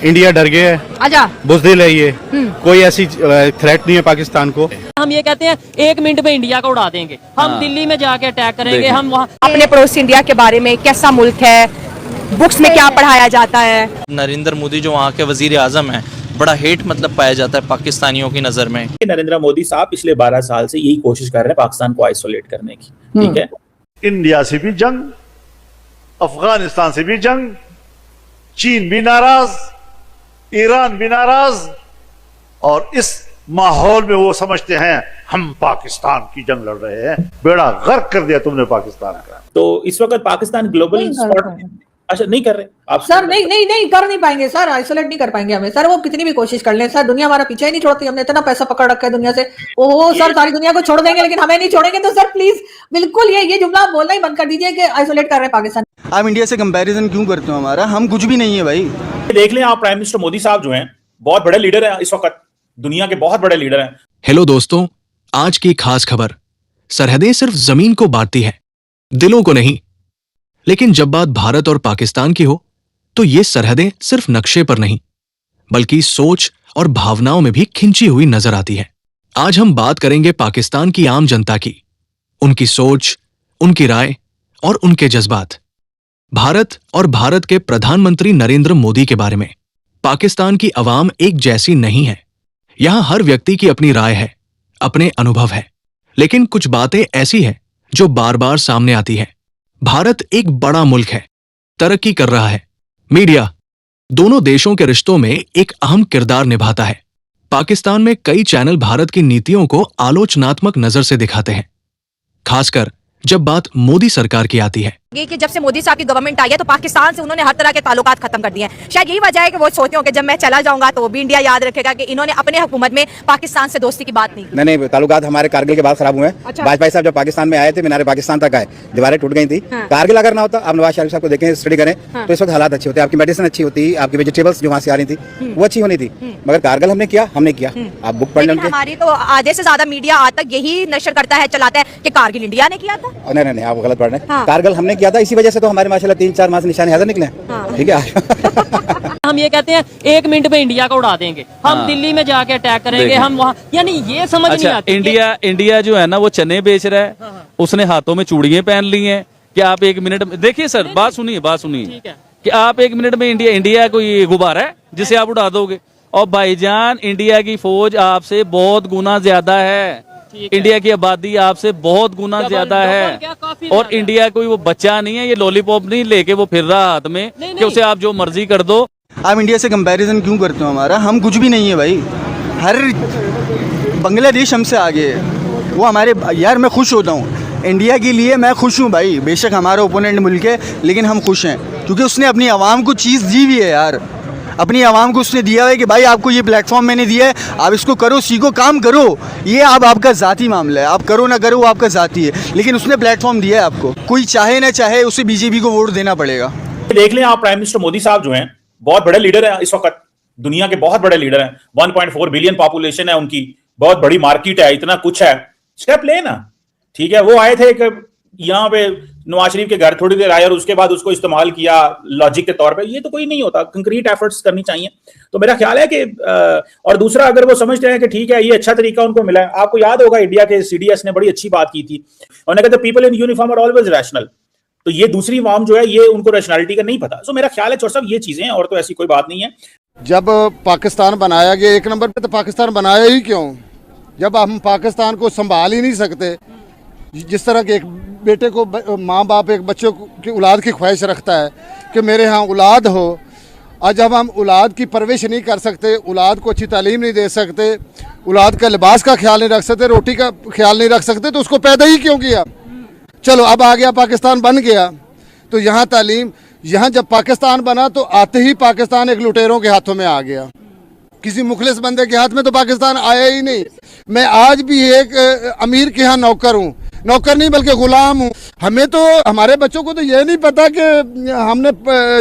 India डर गया है, आजा बुज़दिल है ये। कोई ऐसी थ्रेट नहीं है पाकिस्तान को। हम ये कहते हैं 1 मिनट में इंडिया को उड़ा देंगे, हम दिल्ली में जाके अटैक करेंगे, हम वहाँ अपने पड़ोसी इंडिया के बारे में कैसा मुल्क है, बुक्स में क्या पढ़ाया जाता है। नरेंद्र मोदी जो वहाँ के वजीर आजम है, बड़ा हेट मतलब पाया जाता है पाकिस्तानियों की नजर में। नरेंद्र मोदी साहब पिछले 12 साल से यही कोशिश कर रहे हैं पाकिस्तान को आइसोलेट करने की। ठीक है, इंडिया से भी जंग, अफगानिस्तान से भी जंग, चीन भी नाराज, ईरान भी नाराज, और इस माहौल में वो समझते हैं हम पाकिस्तान की जंग लड़ रहे हैं। बेड़ा गर्क कर दिया तुमने पाकिस्तान का। तो इस वक्त पाकिस्तान ग्लोबल स्पॉट अच्छा नहीं कर रहे आप सर। नहीं कर नहीं पाएंगे सर, आइसोलेट नहीं कर पाएंगे हमें सर, वो कितनी भी कोशिश कर लें सर, दुनिया हमारा पीछे ही नहीं छोड़ती। हमने इतना पैसा पकड़ रखा है दुनिया से, वो सर सारी दुनिया को छोड़ देंगे लेकिन हमें नहीं छोड़ेंगे। तो सर प्लीज बिल्कुल ये जुमला बोलना ही बंद कर दीजिए कि आइसोलेट कर रहे हैं पाकिस्तान। आप इंडिया से कंपैरिजन क्यों करते हो? हमारा हम कुछ भी नहीं है भाई। देख लें आप, प्राइम मिनिस्टर मोदी साहब जो हैं बहुत बड़े लीडर हैं, इस वक्त दुनिया के बहुत बड़े लीडर हैं। हेलो दोस्तों, आज की खास खबर। सरहदें सिर्फ जमीन को बांटती है, दिलों को नहीं। लेकिन जब बात भारत और पाकिस्तान की हो तो ये सरहदें सिर्फ नक्शे पर नहीं बल्कि सोच और भावनाओं में भी खिंची हुई नजर आती है। आज हम बात करेंगे पाकिस्तान की आम जनता की, उनकी सोच, उनकी राय और उनके जज्बात। भारत और भारत के प्रधानमंत्री नरेंद्र मोदी के बारे में। पाकिस्तान की अवाम एक जैसी नहीं है। यहां हर व्यक्ति की अपनी राय है, अपने अनुभव है, लेकिन कुछ बातें ऐसी हैं जो बार बार सामने आती है। भारत एक बड़ा मुल्क है, तरक्की कर रहा है। मीडिया दोनों देशों के रिश्तों में एक अहम किरदार निभाता है। पाकिस्तान में कई चैनल भारत की नीतियों को आलोचनात्मक नजर से दिखाते हैं, खासकर जब बात मोदी सरकार की आती है। कि जब से मोदी साहब की गवर्नमेंट आई है तो पाकिस्तान से उन्होंने हर तरह के ताल्लुकात खत्म कर दिए हैं। शायद यही वजह है कि वो सोचते हो कि जब मैं चला जाऊंगा तो भी इंडिया याद रखेगा कि इन्होंने अपने हुकूमत में पाकिस्तान से दोस्ती की बात नहीं। नहीं, ताल्लुकात हमारे कारगिल के बाद खराब हुए हैं। अच्छा। वाजपेयी साहब जब पाकिस्तान में आए थे, मीनारे पाकिस्तान तक आए, दीवारें टूट गई थी। हाँ। कारगिल अगर ना होता, आप नवाज शरीफ साहब को देखें, स्टडी करें, हाँ। तो इस वक्त हालात अच्छे होते, आपकी मेडिसिन अच्छी होती, आपकी वेजिटेबल्स जो वहाँ से आ रही थी वो अच्छी होनी थी। मगर कारगिल हमने किया। आप बुक पढ़ लें। हमारी तो आधे से ज्यादा मीडिया आज तक यही नशर करता है, चलाता है कि कारगिल इंडिया ने किया था। नहीं, आप गलत पढ़ रहे हैं। हाँ। कारगिल हमने किया था, इसी वजह से तो हमारे माशाल्लाह 3-4 माह से निशाने हाजिर निकले। ठीक है। हम ये कहते हैं 1 मिनट में इंडिया को उड़ा देंगे, हम दिल्ली में जाके अटैक करेंगे, हम वहाँ, यानी ये समझ नहीं आती। इंडिया जो है ना वो चने बेच रहा है, उसने हाथों में चूड़ियां पहन ली हैं कि आप 1 मिनट में देखिए सर, बात सुनिए कि आप 1 मिनट में इंडिया कोई गुब्बारा है जिसे आप उड़ा दोगे। और भाईजान, इंडिया की फौज आपसे बहुत गुना ज्यादा है, इंडिया की आबादी आपसे बहुत गुना ज्यादा है, और इंडिया कोई वो बच्चा नहीं है, ये लॉलीपॉप नहीं लेके वो फिर रहा हाथ में कि उसे आप जो मर्जी कर दो। आप इंडिया से कंपैरिजन क्यों करते हो? हमारा हम कुछ भी नहीं है भाई। हर बांग्लादेश हमसे आगे है। वो हमारे यार, मैं खुश होता हूँ इंडिया के लिए, मैं खुश हूँ भाई। बेशक हमारा ओपोनेंट मुल्क है लेकिन हम खुश हैं क्योंकि उसने अपनी आवाम को चीज़ दी हुई है यार। अपनी आवाम को उसने दिया है कि भाई आपको ये प्लेटफॉर्म मैंने दिया है, आप इसको करो, सीखो, काम करो। ये आपका ज़ाती मामला है, आप करो ना करो वो आपका ज़ाती है, लेकिन उसने प्लेटफॉर्म दिया है आपको। कोई चाहे ना चाहे उसे बीजेपी को वोट देना पड़ेगा। देख लें आप, प्राइम मिनिस्टर मोदी साहब जो हैं बहुत बड़े लीडर हैं, इस वक्त दुनिया के बहुत बड़े लीडर हैं। 1.4 बिलियन पॉपुलेशन है उनकी, बहुत बड़ी मार्केट है, इतना कुछ है। स्टेप ले ना। ठीक है, वो आए थे यहाँ पे नवाज शरीफ के घर, थोड़ी देर आए और उसके बाद उसको इस्तेमाल किया लॉजिक के तौर पे। ये तो कोई नहीं होता, कंक्रीट एफर्ट्स करनी चाहिए। तो मेरा ख्याल है कि और दूसरा, अगर वो समझते हैं कि ठीक है ये अच्छा तरीका उनको मिला है। आपको याद होगा इंडिया के CDS ने बड़ी अच्छी बात की थी, उन्होंने कहा people in uniform are always rational. तो ये दूसरी अवाम जो है ये उनको रैशनैलिटी का नहीं पता। सो मेरा ख्याल है चौर साहब ये चीजें हैं, और तो ऐसी कोई बात नहीं है। जब पाकिस्तान बनाया गया, एक नंबर पे तो पाकिस्तान बनाया ही क्यों, जब हम पाकिस्तान को संभाल ही नहीं सकते। जिस तरह के एक बेटे को माँ बाप एक बच्चे की औलाद की ख्वाहिश रखता है कि मेरे यहाँ औलाद हो, और जब हम औलाद की परवरिश नहीं कर सकते, औलाद को अच्छी तालीम नहीं दे सकते, औलाद का लिबास का ख्याल नहीं रख सकते, रोटी का ख्याल नहीं रख सकते, तो उसको पैदा ही क्यों किया? चलो अब आ गया, पाकिस्तान बन गया, तो यहाँ तालीम, यहाँ जब पाकिस्तान बना तो आते ही पाकिस्तान एक लुटेरों के हाथों में आ गया, किसी मुखलिस बंदे के हाथ में तो पाकिस्तान आया ही नहीं। मैं आज भी एक अमीर के यहाँ नौकर हूँ, नौकर नहीं बल्कि गुलाम हूँ। हमें तो, हमारे बच्चों को तो ये नहीं पता कि हमने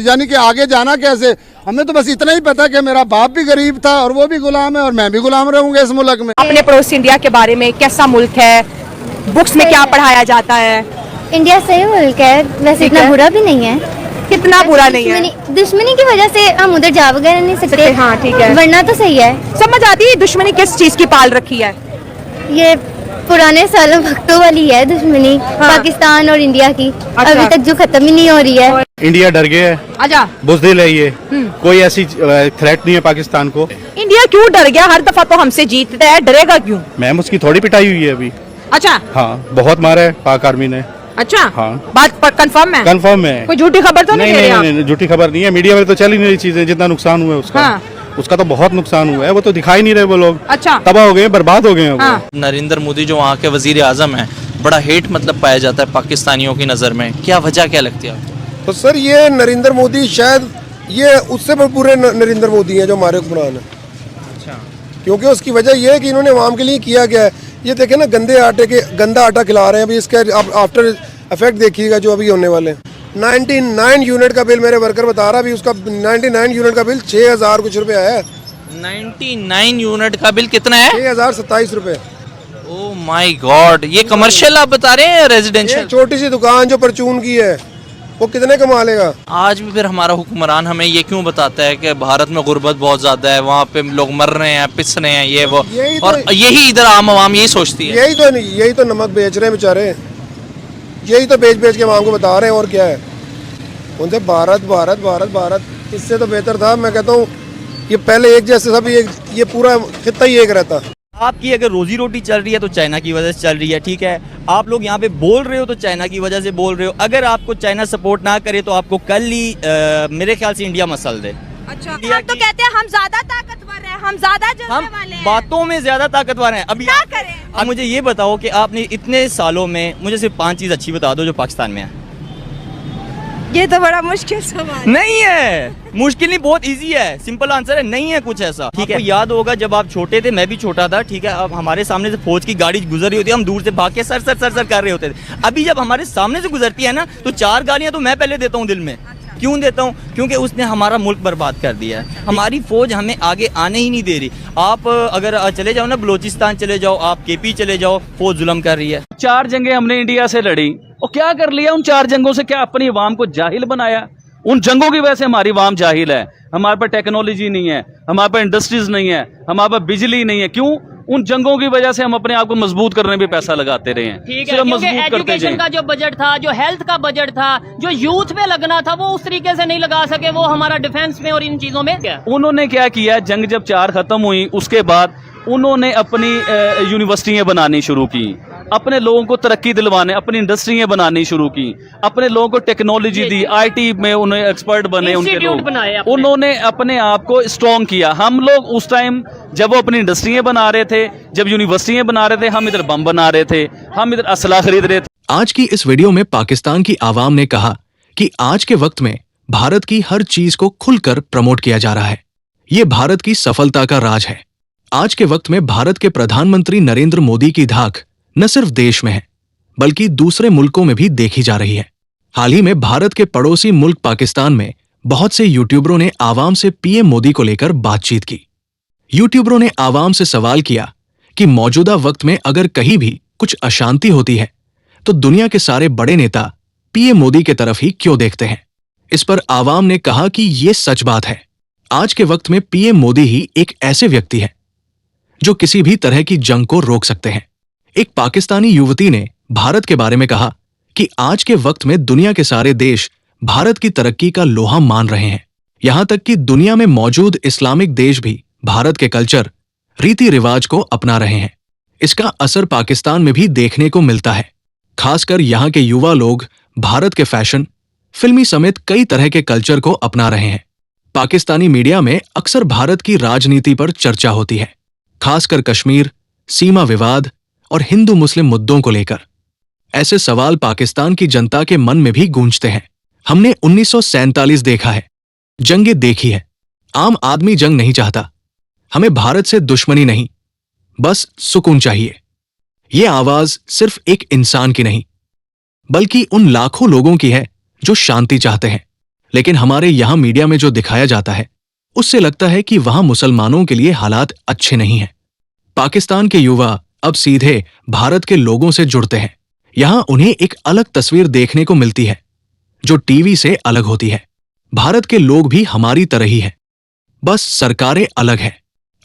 यानी कि आगे जाना कैसे। हमें तो बस इतना ही पता कि मेरा बाप भी गरीब था और वो भी गुलाम है और मैं भी गुलाम रहूंगा इस मुल्क में। अपने पड़ोसी इंडिया के बारे में कैसा मुल्क है, बुक्स में क्या पढ़ाया जाता है। इंडिया सही मुल्क है, वैसे इतना बुरा भी नहीं है। कितना बुरा नहीं है? दुश्मनी की वजह से हम उधर जा वगैरह नहीं सकते। हाँ ठीक है, वरना तो सही है। समझ आती है दुश्मनी किस चीज की पाल रखी है? ये पुराने सालों वक्तों वाली है दुश्मनी, पाकिस्तान और इंडिया की। अभी तक जो खत्म ही नहीं हो रही है। इंडिया डर गया है, अच्छा बुज़दिल है ये, कोई ऐसी थ्रेट नहीं है पाकिस्तान को। इंडिया क्यों डर गया? हर दफा तो हमसे जीतता है, डरेगा क्यों? मैम उसकी थोड़ी पिटाई हुई है अभी। अच्छा हाँ बहुत मारा है पाक आर्मी ने। अच्छा हाँ बात कंफर्म है? कंफर्म है, कोई झूठी खबर तो नहीं दे रहे आप? नहीं, झूठी खबर नहीं है। मीडिया में तो चल ही नहीं रही चीजें, जितना नुकसान हुआ है उसका। हाँ। उसका तो बहुत नुकसान हुआ है, वो तो दिखाई नहीं रहे वो लोग। अच्छा तबाह हो गए, बर्बाद हो गए हैं वो। हाँ। नरेंद्र मोदी जो वहाँ के वजीर आजम है, बड़ा हेट मतलब पाया जाता है पाकिस्तानियों की नज़र में, क्या वजह क्या लगती है आपको? तो सर ये नरेंद्र मोदी शायद ये उससे बुरे नरेंद्र मोदी हैं जो हमारे हुक्मरान हैं। अच्छा, क्योंकि उसकी वजह ये है कि इन्होंने आवाम के लिए किया गया है। ये देखें ना, गंदा आटा खिला रहे हैं अभी। इसके आफ्टर इफेक्ट देखिएगा जो अभी होने वाले हैं। 99 यूनिट का बिल मेरे वर्कर बता रहा, अभी उसका 99 यूनिट का बिल 6000 कुछ रुपए आया है। 99 यूनिट का बिल कितना है? 6027 रुपए। ओह माय गॉड, ये कमर्शियल आप बता रहे हैं रेजिडेंशियल? छोटी सी दुकान जो परचून की है वो कितने कमा लेगा? आज भी फिर हमारा हुक्मरान हमें ये क्यों बताता है कि भारत में गुर्बत बहुत ज्यादा है, वहाँ पे लोग मर रहे हैं, पिस रहे हैं, ये वो, और यही इधर आम आवाम यही सोचती है। यही तो नमक बेच रहे हैं बेचारे, यही तो बेच के आवाम को बता रहे हैं। और क्या है उनसे भारत भारत भारत भारत। इससे तो बेहतर था, मैं कहता हूँ ये पहले एक जैसे सब ये पूरा खित्ता ही एक रहता। आपकी अगर रोजी रोटी चल रही है तो चाइना की वजह से चल रही है, ठीक है। आप लोग यहाँ पे बोल रहे हो तो चाइना की वजह से बोल रहे हो। अगर आपको चाइना सपोर्ट ना करे तो आपको कल ही मेरे ख्याल से इंडिया मसल दे। अच्छा आप तो कहते हैं हम ज्यादा ताकतवर हैं, हम ज्यादा जलने वाले हैं। बातों में ज्यादा ताकतवर हैं। अभी क्या करें? अब मुझे ये बताओ कि आपने इतने सालों में मुझे सिर्फ 5 चीज अच्छी बता दो जो पाकिस्तान में है। ये तो बड़ा मुश्किल सवाल नहीं है, मुश्किल नहीं, बहुत इजी है, सिंपल आंसर है, नहीं है कुछ ऐसा, ठीक है। याद होगा जब आप छोटे थे, मैं भी छोटा था, ठीक है। अब हमारे सामने से फौज की गाड़ी गुजर रही होती है, हम दूर से भाग के सर सर सर सर कर रहे होते थे। अभी जब हमारे सामने से गुजरती है ना तो 4 गालियां तो मैं पहले देता हूँ दिल में। क्यों देता हूँ? क्योंकि उसने हमारा मुल्क बर्बाद कर दिया है। हमारी फौज हमें आगे आने ही नहीं दे रही। आप अगर चले जाओ ना, बलोचिस्तान चले जाओ, आप केपी चले जाओ, फौज जुल्म कर रही है। 4 जंगें हमने इंडिया से लड़ी और क्या कर लिया उन 4 जंगों से? क्या अपनी अवाम को जाहिल बनाया? उन जंगों की वजह से हमारी अवाम जाहिल है। हमारे पास टेक्नोलॉजी नहीं है, हमारे पास इंडस्ट्रीज नहीं है, हमारे पास बिजली नहीं है। क्यों? उन जंगों की वजह से हम अपने आप को मजबूत करने में पैसा लगाते रहे हैं। ठीक है, क्योंकि एजुकेशन का जो बजट था, जो हेल्थ का बजट था, जो यूथ पे लगना था, वो उस तरीके से नहीं लगा सके। वो हमारा डिफेंस में और इन चीजों में क्या उन्होंने क्या किया? जंग जब 4 खत्म हुई उसके बाद उन्होंने अपनी यूनिवर्सिटियां बनानी शुरू की, अपने लोगों को तरक्की दिलवाने, अपनी इंडस्ट्रियां बनानी शुरू की, अपने लोगों को टेक्नोलॉजी दी, आईटी में उन्हें एक्सपर्ट बने उनके लोग, उन्होंने अपने आप को स्ट्रॉन्ग किया। हम लोग उस टाइम जब वो अपनी इंडस्ट्रियां बना रहे थे, जब यूनिवर्सिटियां बना रहे थे, हम इधर बम बना रहे थे, हम इधर असला खरीद रहे थे। आज की इस वीडियो में पाकिस्तान की आवाम ने कहा कि आज के वक्त में भारत की हर चीज को खुलकर प्रमोट किया जा रहा है। ये भारत की सफलता का राज है। आज के वक्त में भारत के प्रधानमंत्री नरेंद्र मोदी की धाक न सिर्फ देश में है बल्कि दूसरे मुल्कों में भी देखी जा रही है। हाल ही में भारत के पड़ोसी मुल्क पाकिस्तान में बहुत से यूट्यूबरों ने आवाम से पीएम मोदी को लेकर बातचीत की। यूट्यूबरों ने आवाम से सवाल किया कि मौजूदा वक्त में अगर कहीं भी कुछ अशांति होती है तो दुनिया के सारे बड़े नेता पीएम मोदी के तरफ ही क्यों देखते हैं। इस पर आवाम ने कहा कि ये सच बात है। आज के वक्त में पीएम मोदी ही एक ऐसे व्यक्ति है जो किसी भी तरह की जंग को रोक सकते हैं। एक पाकिस्तानी युवती ने भारत के बारे में कहा कि आज के वक्त में दुनिया के सारे देश भारत की तरक्की का लोहा मान रहे हैं। यहां तक कि दुनिया में मौजूद इस्लामिक देश भी भारत के कल्चर, रीति रिवाज को अपना रहे हैं। इसका असर पाकिस्तान में भी देखने को मिलता है। खासकर यहां के युवा लोग भारत के फैशन, फिल्मी समेत कई तरह के कल्चर को अपना रहे हैं। पाकिस्तानी मीडिया में अक्सर भारत की राजनीति पर चर्चा होती है, खासकर कश्मीर, सीमा विवाद और हिंदू मुस्लिम मुद्दों को लेकर। ऐसे सवाल पाकिस्तान की जनता के मन में भी गूंजते हैं। हमने 1947 देखा है, जंगें देखी है। आम आदमी जंग नहीं चाहता। हमें भारत से दुश्मनी नहीं, बस सुकून चाहिए। ये आवाज सिर्फ एक इंसान की नहीं बल्कि उन लाखों लोगों की है जो शांति चाहते हैं। लेकिन हमारे यहां मीडिया में जो दिखाया जाता है उससे लगता है कि वहां मुसलमानों के लिए हालात अच्छे नहीं हैं। पाकिस्तान के युवा अब सीधे भारत के लोगों से जुड़ते हैं। यहां उन्हें एक अलग तस्वीर देखने को मिलती है। जो टीवी से अलग होती है। भारत के लोग भी हमारी तरह ही हैं, बस सरकारें अलग हैं।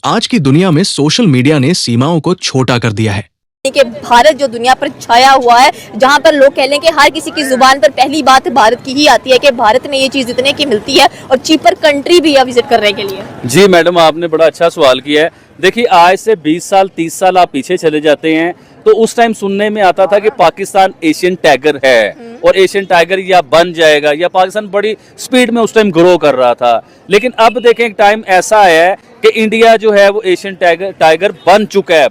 आज की दुनिया में सोशल मीडिया ने सीमाओं को छोटा कर दिया है कि भारत जो दुनिया पर छाया हुआ है, जहां पर लोग कह लें कि हर किसी की जुबान पर पहली बात भारत की ही आती है कि भारत में ये चीज इतने की मिलती है और चीपर कंट्री भी है विजिट करने के लिए। जी मैडम, आपने बड़ा अच्छा सवाल किया है। देखिए, आज से 20 साल 30 साल आप पीछे चले जाते हैं तो उस टाइम सुनने में आता था कि पाकिस्तान एशियन टाइगर है और एशियन टाइगर या बन जाएगा, या पाकिस्तान बड़ी स्पीड में उस टाइम ग्रो कर रहा था। लेकिन अब देखें, एक टाइम ऐसा आया है कि इंडिया जो है वो एशियन टाइगर बन चुका है,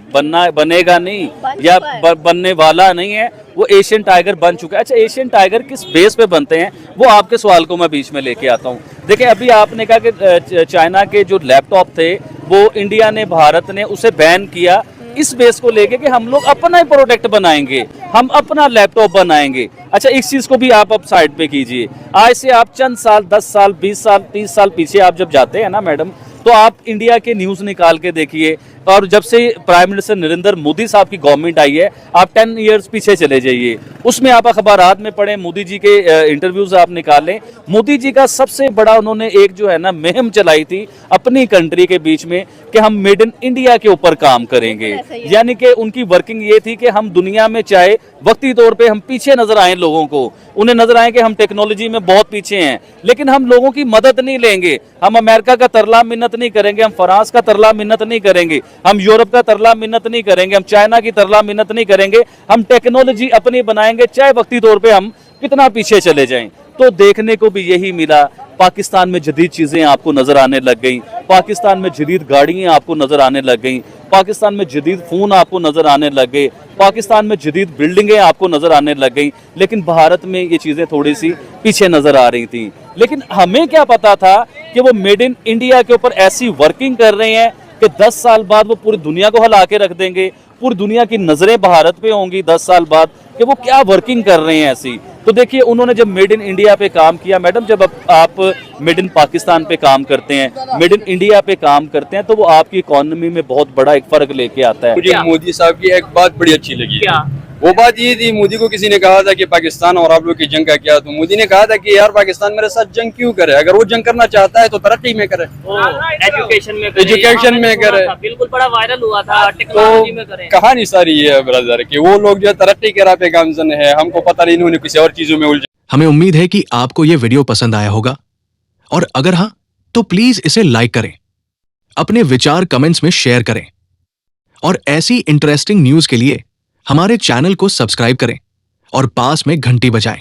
बनेगा नहीं या बनने वाला नहीं है, वो एशियन टाइगर बन चुका है। अच्छा, एशियन टाइगर किस बेस पे बनते हैं, वो आपके सवाल को मैं बीच में लेके आता हूँ। देखिए, अभी आपने कहा कि चाइना के जो लैपटॉप थे वो इंडिया ने, भारत ने उसे बैन किया इस बेस को लेके कि हम लोग अपना ही प्रोडक्ट बनाएंगे, हम अपना लैपटॉप बनाएंगे। अच्छा, इस चीज को भी आप अब साइड पे कीजिए। आज से आप चंद साल, 10 साल, 20 साल, 30 साल पीछे आप जब जाते हैं ना मैडम, तो आप इंडिया के न्यूज निकाल के देखिए, और जब से प्राइम मिनिस्टर नरेंद्र मोदी साहब की गवर्नमेंट आई है, आप 10 इयर्स पीछे चले जाइए, उसमें आप अखबारात में पढ़ें, मोदी जी के इंटरव्यूज आप निकालें। मोदी जी का सबसे बड़ा उन्होंने एक जो है ना मुहिम चलाई थी अपनी कंट्री के बीच में कि हम मेड इन इंडिया के ऊपर काम करेंगे। यानी कि उनकी वर्किंग ये थी कि हम दुनिया में चाहे वक्ती तौर पे हम पीछे नजर आए, लोगों को उन्हें नजर आए कि हम टेक्नोलॉजी में बहुत पीछे हैं, लेकिन हम लोगों की मदद नहीं लेंगे, हम अमेरिका का तरला मिन्नत नहीं करेंगे, हम फ्रांस का तरला मिन्नत नहीं करेंगे, हम यूरोप का तरला मिन्नत नहीं करेंगे, हम चाइना की तरला मिन्नत नहीं करेंगे, हम टेक्नोलॉजी अपनी बनाएंगे, चाहे वक्ती तौर पे हम कितना पीछे चले जाएं। तो देखने को भी यही मिला। पाकिस्तान में जदीद चीजें आपको नजर आने लग गई, पाकिस्तान में जदीद गाड़ियां आपको नजर आने लग गई, पाकिस्तान में जदीद फोन आपको नजर आने लग गए, पाकिस्तान में जदीद बिल्डिंगें आपको नजर आने लग गई। लेकिन भारत में ये चीजें थोड़ी सी पीछे नजर आ रही थी। लेकिन हमें क्या पता था कि वो मेड इन इंडिया के ऊपर ऐसी वर्किंग कर रहे हैं कि 10 साल बाद वो पूरी दुनिया को हिला के रख देंगे, पूरी दुनिया की नजरें भारत पे होंगी 10 साल बाद कि वो क्या वर्किंग कर रहे हैं ऐसी। तो देखिए, उन्होंने जब मेड इन इंडिया पे काम किया मैडम, जब आप मेड इन पाकिस्तान पे काम करते हैं, मेड इन इंडिया पे काम करते हैं, तो वो आपकी इकोनॉमी में बहुत बड़ा एक फर्क लेके आता है। मुझे मोदी साहब की एक बात बड़ी अच्छी लगी। वो बात ये थी, मोदी को किसी ने कहा था कि पाकिस्तान और आप लोग की जंग का क्या, तो मोदी ने कहा था कि यार पाकिस्तान मेरे साथ जंग क्यों करे, अगर वो जंग करना चाहता है तो तरक्की में करे, एजुकेशन में करे। बिल्कुल, बड़ा वायरल हुआ था, टेक्नोलॉजी में करे। कहानी सारी ये है ब्रदर कि वो लोग जो तरक्की के राह पे गामजन है, हमको पता नहीं इन्होंने किसी और चीजों में उलझे। हमें उम्मीद है कि आपको ये वीडियो पसंद आया होगा, और अगर हाँ तो प्लीज इसे लाइक करें, अपने विचार कमेंट्स में शेयर करें, और ऐसी इंटरेस्टिंग न्यूज के लिए हमारे चैनल को सब्सक्राइब करें और पास में घंटी बजाएं।